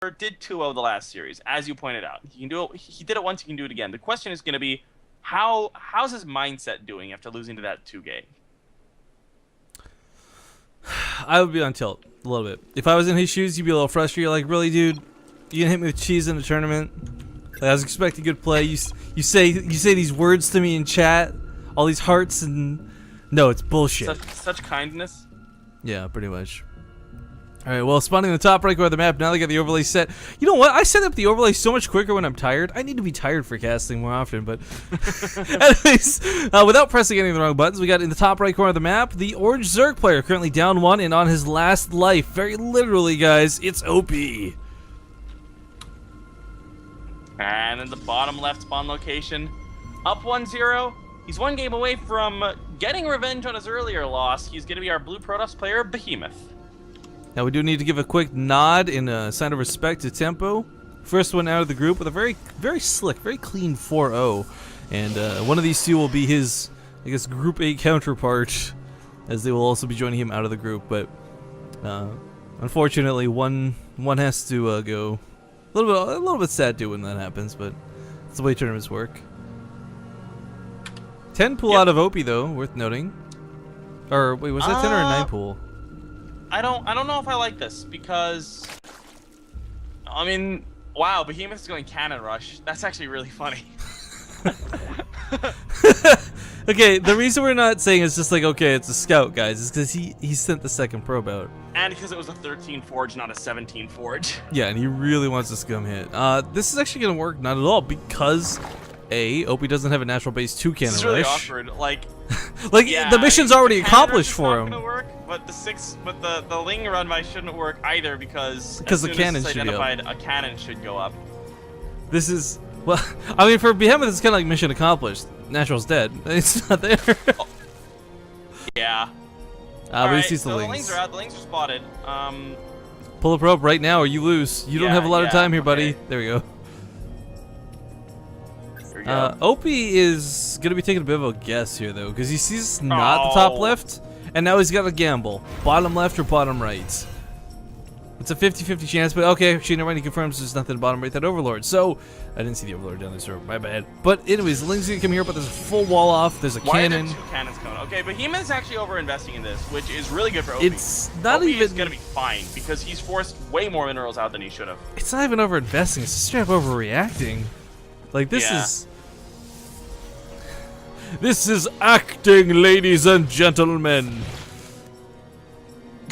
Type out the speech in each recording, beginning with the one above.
did 2-0 the last series, as you pointed out. He can do it. He did it once. He can do it again. The question is going to be, how's his mindset doing after losing to that 2 game? I would be on tilt a little bit. If I was in his shoes, you'd be a little frustrated. Like, really, dude? You gonna hit me with cheese in the tournament? Like, I was expecting good play. You say these words to me in chat, all these hearts, and no, it's bullshit. Such kindness. Yeah, pretty much. All right, well, spawning in the top right corner of the map. Now they got the overlay set. You know what? I set up the overlay so much quicker when I'm tired. I need to be tired for casting more often, but anyways, without pressing any of the wrong buttons, we got in the top right corner of the map, the orange Zerg player, currently down 1 and on his last life. Very literally, guys, it's Opiee. And in the bottom left spawn location, up 1-0. He's 1 game away from getting revenge on his earlier loss. He's going to be our blue Protoss player, Behemoth. Now we do need to give a quick nod in a sign of respect to Tempo. First one out of the group with a very, very slick, very clean 4-0. And one of these two will be his, I guess, Group 8 counterpart, as they will also be joining him out of the group. But unfortunately, one has to go. A little bit sad too when that happens, but it's the way tournaments work. 10 pool out of Opiee though, worth noting. Or wait, was that 10 or a 9 pool? I don't know if I like this because, I mean, wow, Behemoth is going cannon rush. That's actually really funny. Okay, the reason we're not saying it's just like, okay, it's a scout, guys, is because he sent the second probe out. And because it was a 13 forge, not a 17 forge. Yeah, and he really wants this scum hit. This is actually going to work not at all because, Opiee doesn't have a natural base 2 cannon rush. This is really awkward. Like, like yeah, the mission's already accomplished for him. Not gonna work, but the Ling run by shouldn't work either because the cannon should be up. A cannon should go up. This is, well, I mean, for Behemoth, it's kind of like mission accomplished. Natural's dead. It's not there. Oh. Yeah. But he sees the so Lings. The Lings are out. The Lings are spotted. Pull a probe right now or you lose. You don't have a lot of time here, buddy. There we go. Opiee is going to be taking a bit of a guess here, though, because he sees not the top left, and now he's got to gamble. Bottom left or bottom right. It's a 50-50 chance, but okay, she already confirms there's nothing bottom right that Overlord. So, I didn't see the Overlord down there, so my bad. But anyways, the Ling's going to come here, but there's a full wall off. There's a cannon. Why are there 2 cannons coming? Okay, Behemoth is actually over-investing in this, which is really good for Opiee. It's not Opiee even... is going to be fine, because he's forced way more minerals out than he should have. It's not even over-investing, it's straight up overreacting. Like, this is... This is acting, ladies and gentlemen.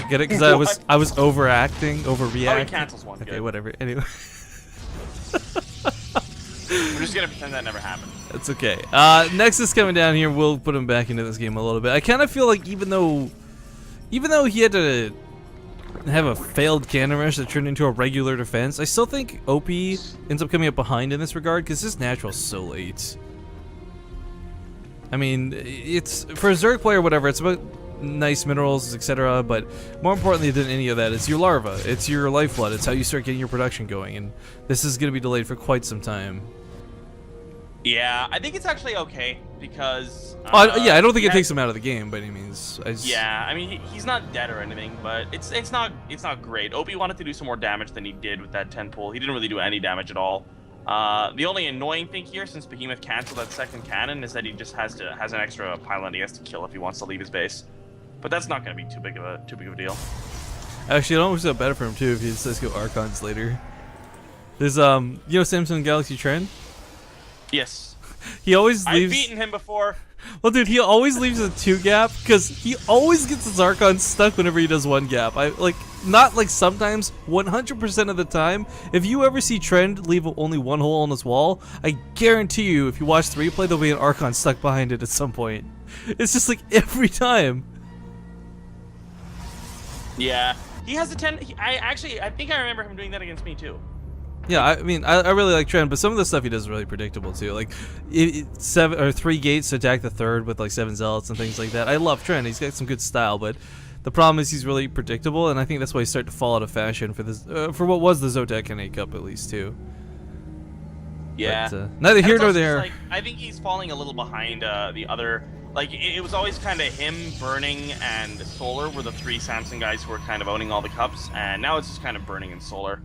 Get it? Because I was overacting, overreacting. Oh, he cancels one. Okay, Good. whatever. Anyway, we're just gonna pretend that never happened. that's okay. Nexus coming down here. We'll put him back into this game a little bit. I kind of feel like even though he had to have a failed cannon rush that turned into a regular defense, I still think Opiee ends up coming up behind in this regard because his natural's so late. I mean, it's for a Zerg player, whatever. It's about nice minerals, etc. But more importantly than any of that, it's your larva. It's your lifeblood. It's how you start getting your production going. And this is going to be delayed for quite some time. Yeah, I think it's actually okay because. Yeah, I don't think it takes him out of the game by any means. Yeah, I mean he's not dead or anything, but it's not great. Opiee wanted to do some more damage than he did with that 10 pull. He didn't really do any damage at all. The only annoying thing here, since Behemoth canceled that second cannon, is that he just has an extra pylon he has to kill if he wants to leave his base. But that's not going to be too big of a deal. Actually, it almost got better for him too if he decides to go Archons later. There's you know Samsung Galaxy Trend? Yes. He always leaves. I've beaten him before. Well, dude, he always leaves a 2 gap because he always gets his Archon stuck whenever he does 1 gap. Not like sometimes, 100% of the time. If you ever see Trend leave only 1 hole on his wall, I guarantee you, if you watch the replay, there'll be an Archon stuck behind it at some point. It's just like every time. Yeah, he has a 10. I think I remember him doing that against me too. Yeah, I mean, I really like Trend, but some of the stuff he does is really predictable too. Like 7 or 3 gates to attack the 3rd with like 7 zealots and things like that. I love Trend. He's got some good style, but the problem is he's really predictable, and I think that's why he's starting to fall out of fashion for this, for what was the Zotac and 8 Cup at least too. Yeah. But, neither here nor there. Like, I think he's falling a little behind the other. Like, it was always kind of him, Burning, and Solar were the 3 Samsung guys who were kind of owning all the cups, and now it's just kind of Burning and Solar.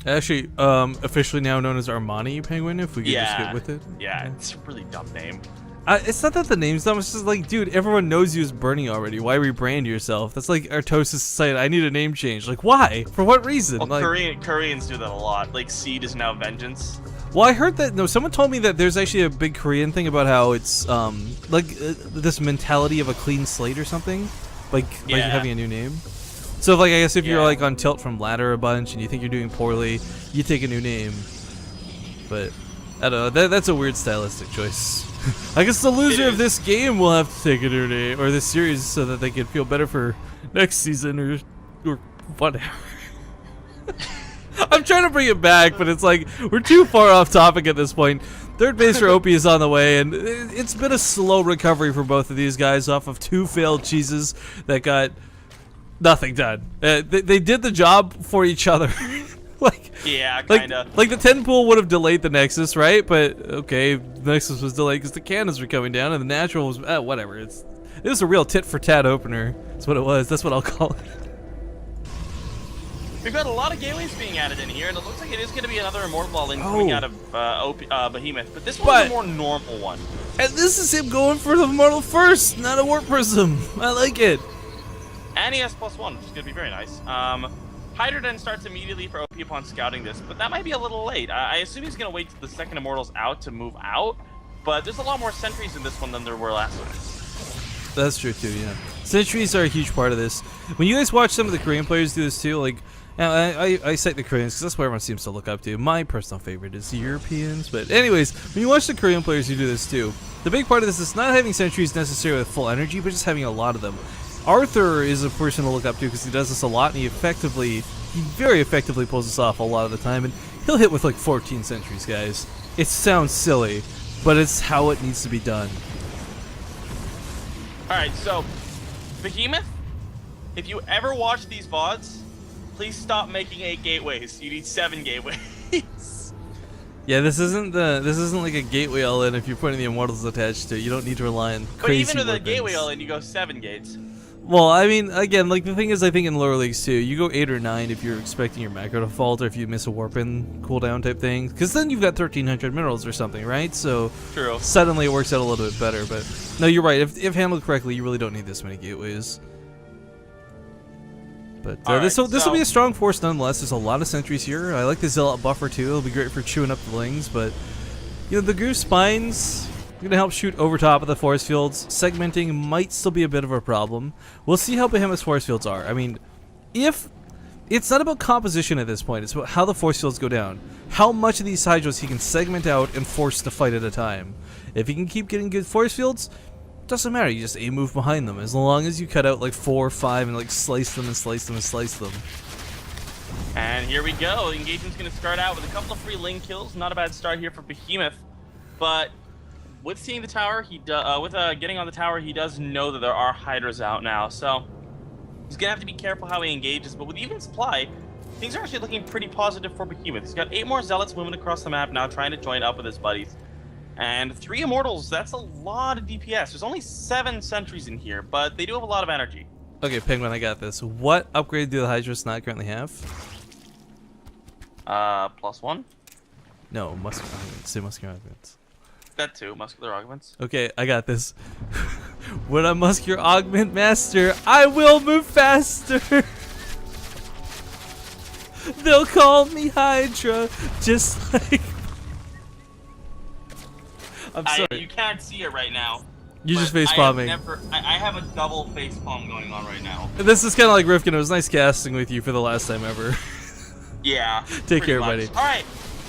Actually, officially now known as Armani Penguin, if we could just get with it. Yeah, it's a really dumb name. It's not that the name's dumb, it's just like, dude, everyone knows you as Bernie already. Why rebrand yourself? That's like Artosis saying, I need a name change. Like, why? For what reason? Well, like, Koreans do that a lot. Like, Seed is now Vengeance. Well, I heard that, no, someone told me that there's actually a big Korean thing about how it's, this mentality of a clean slate or something. Like having a new name. So, like, I guess if you're, like, on tilt from ladder a bunch and you think you're doing poorly, you take a new name. But, I don't know, that's a weird stylistic choice. I guess the loser of this game will have to take a new name, or this series, so that they can feel better for next season, or whatever. I'm trying to bring it back, but it's like, we're too far off topic at this point. Third base for Opiee is on the way, and it's been a slow recovery for both of these guys off of 2 failed cheeses that got nothing done. They did the job for each other. Yeah, kinda. Like the 10 pool would have delayed the Nexus, right? But okay, the Nexus was delayed because the cannons were coming down, and the natural was whatever. It was a real tit for tat opener. That's what it was. That's what I'll call it. We've got a lot of gateways being added in here, and it looks like it is going to be another Immortal Ball in coming out of Behemoth. But this one's a more normal one. And this is him going for the Immortal first, not a Warp Prism. I like it. And he has +1, which is going to be very nice. Hydra then starts immediately for Opiee upon scouting this, but that might be a little late. I assume he's going to wait till the second Immortal's out to move out, but there's a lot more sentries in this one than there were last one. That's true too, yeah. Sentries are a huge part of this. When you guys watch some of the Korean players do this too, like, I cite the Koreans because that's what everyone seems to look up to. My personal favorite is the Europeans, but anyways, when you watch the Korean players who do this too, the big part of this is not having sentries necessarily with full energy, but just having a lot of them. Arthur is a person to look up to because he does this a lot, and he very effectively pulls this off a lot of the time, and he'll hit with like 14 sentries, guys. It sounds silly, but it's how it needs to be done. Alright, so, Behemoth, if you ever watch these VODs, please stop making 8 gateways. You need 7 gateways. Yeah, this isn't like a gateway all in if you're putting the Immortals attached to it. You don't need to rely on crazy But even with a weapons. gateway all in, you go 7 gates. Well, I mean, again, like the thing is, I think in lower leagues too, you go 8 or 9 if you're expecting your macro to fault, or if you miss a warp in cooldown type thing, because then you've got 1300 minerals or something, right? So True. Suddenly it works out a little bit better. But no, you're right. If handled correctly, you really don't need this many gateways. But this will be a strong force nonetheless. There's a lot of sentries here. I like the Zealot buffer too. It'll be great for chewing up the lings, but you know, the Groove Spines gonna help shoot over top of the force fields. Segmenting might still be a bit of a problem. We'll see how Behemoth's force fields are. I mean, if it's not about composition at this point, it's about how the force fields go down. How much of these Hydras he can segment out and force to fight at a time. If he can keep getting good force fields, doesn't matter. You just move behind them as long as you cut out like 4 or 5 and like slice them and slice them and slice them. And here we go. The engagement's gonna start out with a couple of free ling kills. Not a bad start here for Behemoth, but with seeing the tower, getting on the tower, he does know that there are Hydras out now, so he's gonna have to be careful how he engages. But with even supply, things are actually looking pretty positive for Behemoth. He's got 8 more Zealots moving across the map now, trying to join up with his buddies. And 3 Immortals, that's a lot of DPS. There's only 7 sentries in here, but they do have a lot of energy. Okay, Penguin, I got this. What upgrade do the Hydras not currently have? +1? No, muscular augments. Say muscular augments. That too, muscular augments. Okay, I got this. When I muscular augment master, I will move faster. They'll call me Hydra, just like. I'm sorry. You can't see it right now. You're just face palming. I have a double face palm going on right now. This is kind of like Rifkin. It was nice casting with you for the last time ever. Yeah. Take care, buddy. All right.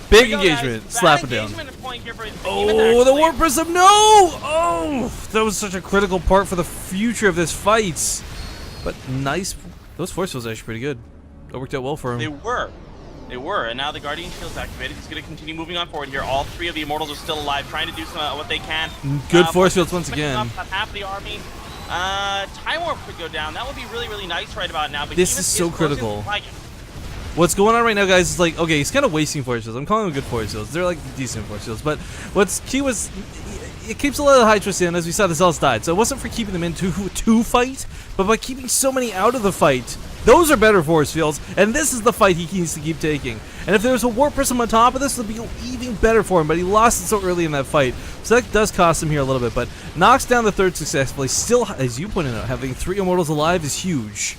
Big engagement. Slap it down. Oh, the Warp Prism. No! Oh, that was such a critical part for the future of this fight. But nice. Those force fields are actually pretty good. That worked out well for him. They were, and now the Guardian Shield's activated. He's going to continue moving on forward here. All 3 of the Immortals are still alive, trying to do what they can. Good force fields once again. Up half of the army. Time Warp could go down. That would be really, really nice right about now. But this is so critical. What's going on right now, guys, is like, okay, he's kind of wasting force fields. I'm calling them good force fields. They're like decent force fields. But what's key was, it keeps a lot of the Hydras in. As we saw, the Zealots died. So it wasn't for keeping them in to fight, but by keeping so many out of the fight, Those are better force fields, and this is the fight he needs to keep taking. And if there was a Warp Prism on top of this, it would be even better for him, but he lost it so early in that fight. So that does cost him here a little bit, but knocks down the third successfully. Still, as you pointed out, having 3 Immortals alive is huge.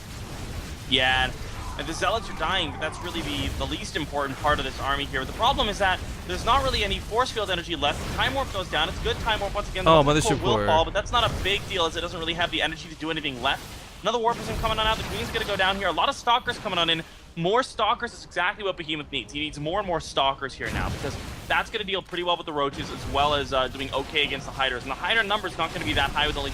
Yeah, and the Zealots are dying, but that's really the least important part of this army here. The problem is that there's not really any force field energy left. Time Warp goes down. It's good Time Warp once again. Oh, Mothership will Core. fall, but that's not a big deal as it doesn't really have the energy to do anything left. Another Warp Prism coming on out. The Queen's going to go down here. A lot of Stalkers coming on in. More Stalkers is exactly what Behemoth needs. He needs more and more Stalkers here now because that's going to deal pretty well with the Roaches as well as doing okay against the Hiders. And the Hider number is not going to be that high with only